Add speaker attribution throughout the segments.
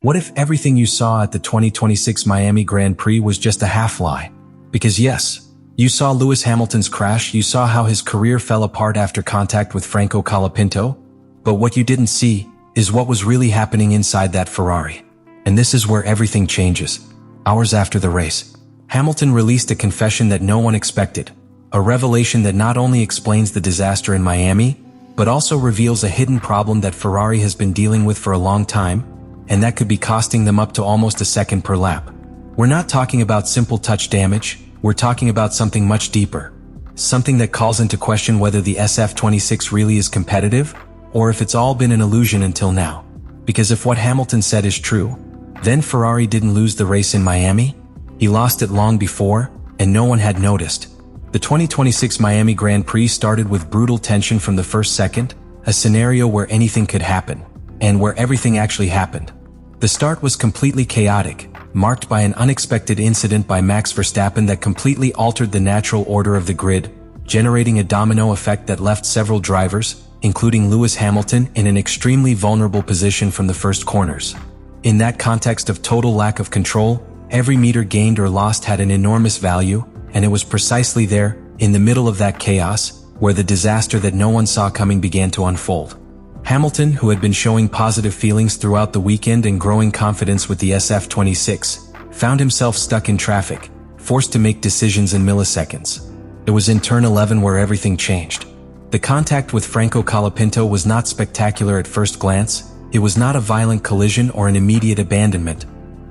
Speaker 1: What if everything you saw at the 2026 Miami Grand Prix was just a half lie? Because yes, you saw Lewis Hamilton's crash, you saw how his career fell apart after contact with Franco Colapinto, but what you didn't see is what was really happening inside that Ferrari. And this is where everything changes. Hours after the race, Hamilton released a confession that no one expected, a revelation that not only explains the disaster in Miami, but also reveals a hidden problem that Ferrari has been dealing with for a long time, and that could be costing them up to almost a second per lap. We're not talking about simple touch damage, we're talking about something much deeper. Something that calls into question whether the SF26 really is competitive, or if it's all been an illusion until now. Because if what Hamilton said is true, then Ferrari didn't lose the race in Miami, he lost it long before, and no one had noticed. The 2026 Miami Grand Prix started with brutal tension from the first second, a scenario where anything could happen, and where everything actually happened. The start was completely chaotic, marked by an unexpected incident by Max Verstappen that completely altered the natural order of the grid, generating a domino effect that left several drivers, including Lewis Hamilton, in an extremely vulnerable position from the first corners. In that context of total lack of control, every meter gained or lost had an enormous value, and it was precisely there, in the middle of that chaos, where the disaster that no one saw coming began to unfold. Hamilton, who had been showing positive feelings throughout the weekend and growing confidence with the SF26, found himself stuck in traffic, forced to make decisions in milliseconds. It was in turn 11 where everything changed. The contact with Franco Colapinto was not spectacular at first glance, it was not a violent collision or an immediate abandonment,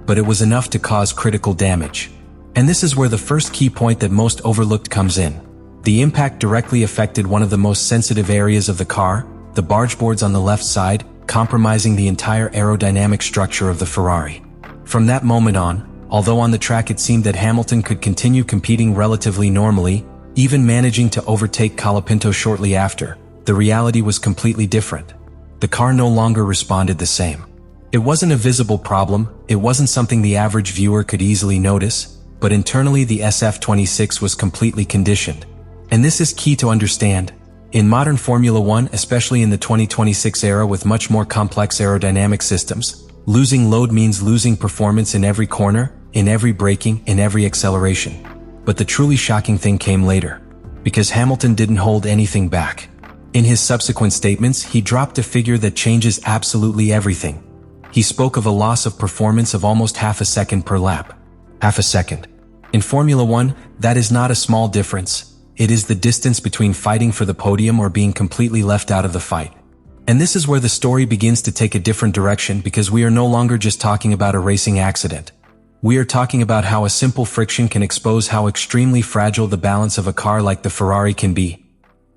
Speaker 1: but it was enough to cause critical damage. And this is where the first key point that most overlooked comes in. The impact directly affected one of the most sensitive areas of the car, the barge boards on the left side, compromising the entire aerodynamic structure of the Ferrari. From that moment on, although on the track it seemed that Hamilton could continue competing relatively normally, even managing to overtake Colapinto shortly after, the reality was completely different. The car no longer responded the same. It wasn't a visible problem, it wasn't something the average viewer could easily notice, but internally the SF26 was completely conditioned. And this is key to understand. In modern Formula One, especially in the 2026 era with much more complex aerodynamic systems, losing load means losing performance in every corner, in every braking, in every acceleration. But the truly shocking thing came later, because Hamilton didn't hold anything back. In his subsequent statements, he dropped a figure that changes absolutely everything. He spoke of a loss of performance of almost half a second per lap. Half a second. In Formula One, that is not a small difference. It is the distance between fighting for the podium or being completely left out of the fight. And this is where the story begins to take a different direction, because we are no longer just talking about a racing accident. We are talking about how a simple friction can expose how extremely fragile the balance of a car like the Ferrari can be.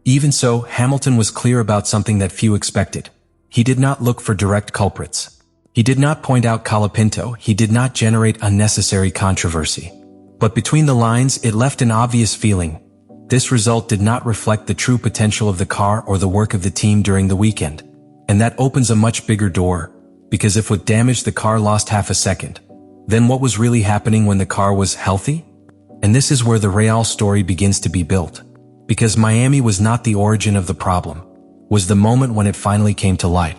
Speaker 1: Even so, Hamilton was clear about something that few expected. He did not look for direct culprits. He did not point out Colapinto, he did not generate unnecessary controversy. But between the lines, it left an obvious feeling. This result did not reflect the true potential of the car or the work of the team during the weekend. And that opens a much bigger door, because if what damaged the car lost half a second, then what was really happening when the car was healthy? And this is where the Real story begins to be built. Because Miami was not the origin of the problem, was the moment when it finally came to light.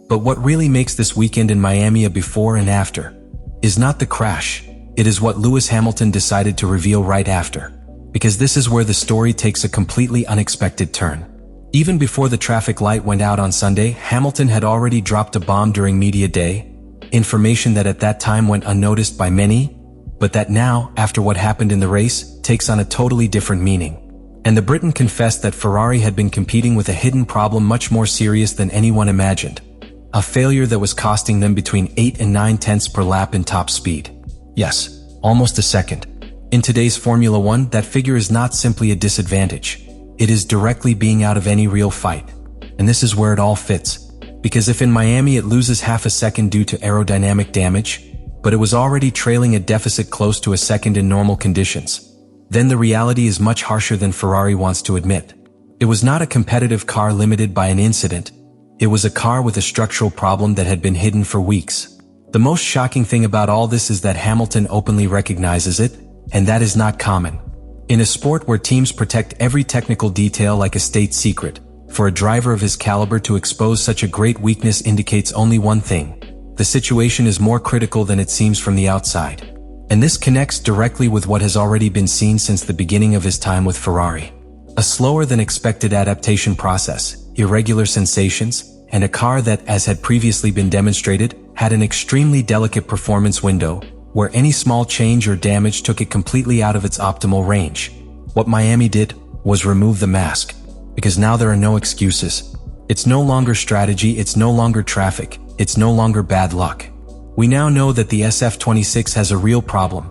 Speaker 1: But what really makes this weekend in Miami a before and after is not the crash, it is what Lewis Hamilton decided to reveal right after. Because this is where the story takes a completely unexpected turn. Even before the traffic light went out on Sunday, Hamilton had already dropped a bomb during media day, information that at that time went unnoticed by many, but that now, after what happened in the race, takes on a totally different meaning. And the Briton confessed that Ferrari had been competing with a hidden problem much more serious than anyone imagined. A failure that was costing them between 8 and 9 tenths per lap in top speed. Yes, almost a second. In today's Formula One, that figure is not simply a disadvantage. It is directly being out of any real fight. And this is where it all fits. Because if in Miami it loses half a second due to aerodynamic damage, but it was already trailing a deficit close to a second in normal conditions, then the reality is much harsher than Ferrari wants to admit. It was not a competitive car limited by an incident. It was a car with a structural problem that had been hidden for weeks. The most shocking thing about all this is that Hamilton openly recognizes it, and that is not common. In a sport where teams protect every technical detail like a state secret, for a driver of his caliber to expose such a great weakness indicates only one thing. the situation is more critical than it seems from the outside. And this connects directly with what has already been seen since the beginning of his time with Ferrari. A slower than expected adaptation process, irregular sensations, and a car that, as had previously been demonstrated, had an extremely delicate performance window, where any small change or damage took it completely out of its optimal range. What Miami did was remove the mask, because now there are no excuses. It's no longer strategy, it's no longer traffic, it's no longer bad luck. We now know that the SF26 has a real problem,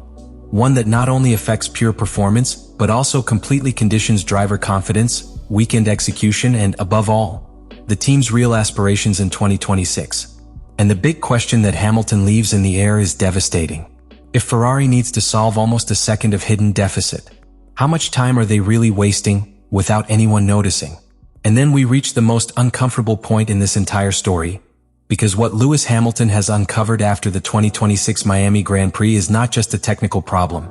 Speaker 1: one that not only affects pure performance, but also completely conditions driver confidence, weekend execution, and above all, the team's real aspirations in 2026. And the big question that Hamilton leaves in the air is devastating. If Ferrari needs to solve almost a second of hidden deficit, how much time are they really wasting without anyone noticing? And then we reach the most uncomfortable point in this entire story, because what Lewis Hamilton has uncovered after the 2026 Miami Grand Prix is not just a technical problem.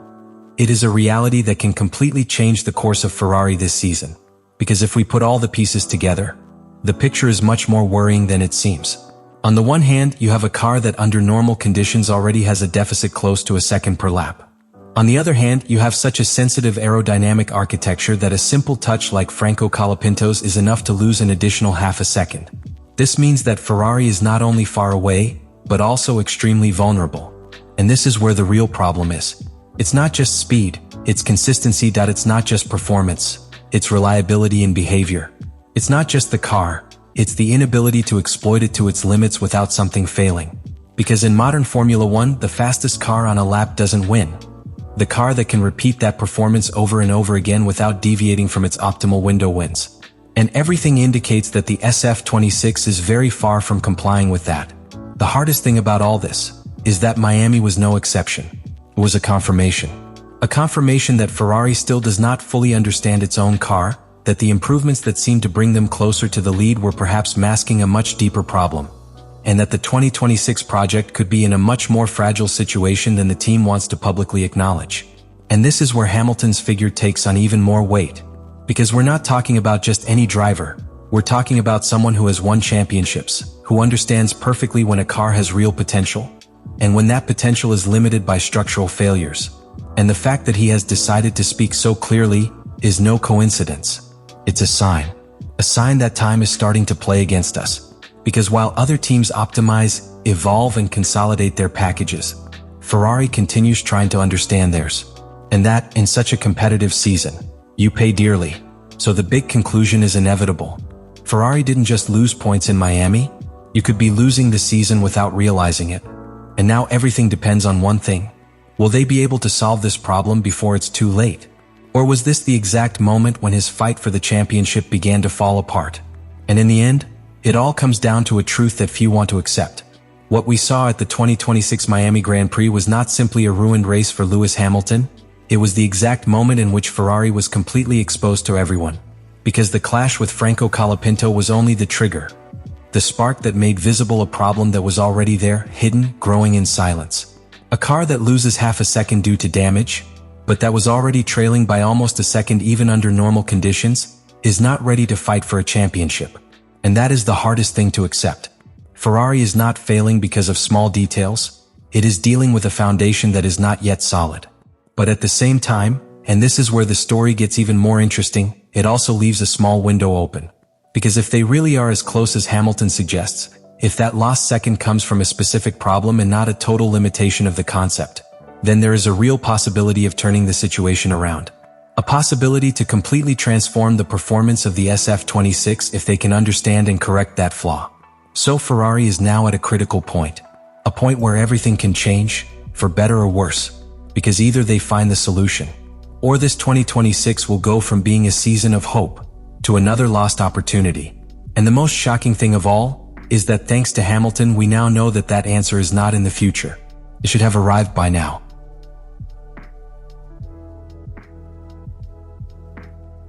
Speaker 1: It is a reality that can completely change the course of Ferrari this season. Because if we put all the pieces together, the picture is much more worrying than it seems. On the one hand, you have a car that under normal conditions already has a deficit close to a second per lap. On the other hand, you have such a sensitive aerodynamic architecture that a simple touch like Franco Colapinto's is enough to lose an additional half a second. This means that Ferrari is not only far away, but also extremely vulnerable. And this is where the real problem is. It's not just speed, it's consistency. It's not just performance, it's reliability and behavior. It's not just the car, it's the inability to exploit it to its limits without something failing. Because in modern Formula 1, the fastest car on a lap doesn't win. The car that can repeat that performance over and over again without deviating from its optimal window wins. And everything indicates that the SF26 is very far from complying with that. The hardest thing about all this is that Miami was no exception. It was a confirmation. A confirmation that Ferrari still does not fully understand its own car, that the improvements that seemed to bring them closer to the lead were perhaps masking a much deeper problem, and that the 2026 project could be in a much more fragile situation than the team wants to publicly acknowledge. And this is where Hamilton's figure takes on even more weight. Because we're not talking about just any driver, we're talking about someone who has won championships, who understands perfectly when a car has real potential, and when that potential is limited by structural failures. And the fact that he has decided to speak so clearly is no coincidence. It's a sign that time is starting to play against us. Because while other teams optimize, evolve, and consolidate their packages, Ferrari continues trying to understand theirs. And that, in such a competitive season, you pay dearly. So the big conclusion is inevitable. Ferrari didn't just lose points in Miami, you could be losing the season without realizing it. And now everything depends on one thing. Will they be able to solve this problem before it's too late? Or was this the exact moment when his fight for the championship began to fall apart? And in the end, it all comes down to a truth that few want to accept. What we saw at the 2026 Miami Grand Prix was not simply a ruined race for Lewis Hamilton, it was the exact moment in which Ferrari was completely exposed to everyone. Because the clash with Franco Colapinto was only the trigger. The spark that made visible a problem that was already there, hidden, growing in silence. A car that loses half a second due to damage, but that was already trailing by almost a second even under normal conditions, is not ready to fight for a championship. And that is the hardest thing to accept. Ferrari is not failing because of small details, it is dealing with a foundation that is not yet solid. But at the same time, and this is where the story gets even more interesting, it also leaves a small window open. Because if they really are as close as Hamilton suggests, if that lost second comes from a specific problem and not a total limitation of the concept, then there is a real possibility of turning the situation around. A possibility to completely transform the performance of the SF26 if they can understand and correct that flaw. So Ferrari is now at a critical point. A point where everything can change, for better or worse. Because either they find the solution, or this 2026 will go from being a season of hope to another lost opportunity. And the most shocking thing of all is that thanks to Hamilton we now know that that answer is not in the future. It should have arrived by now.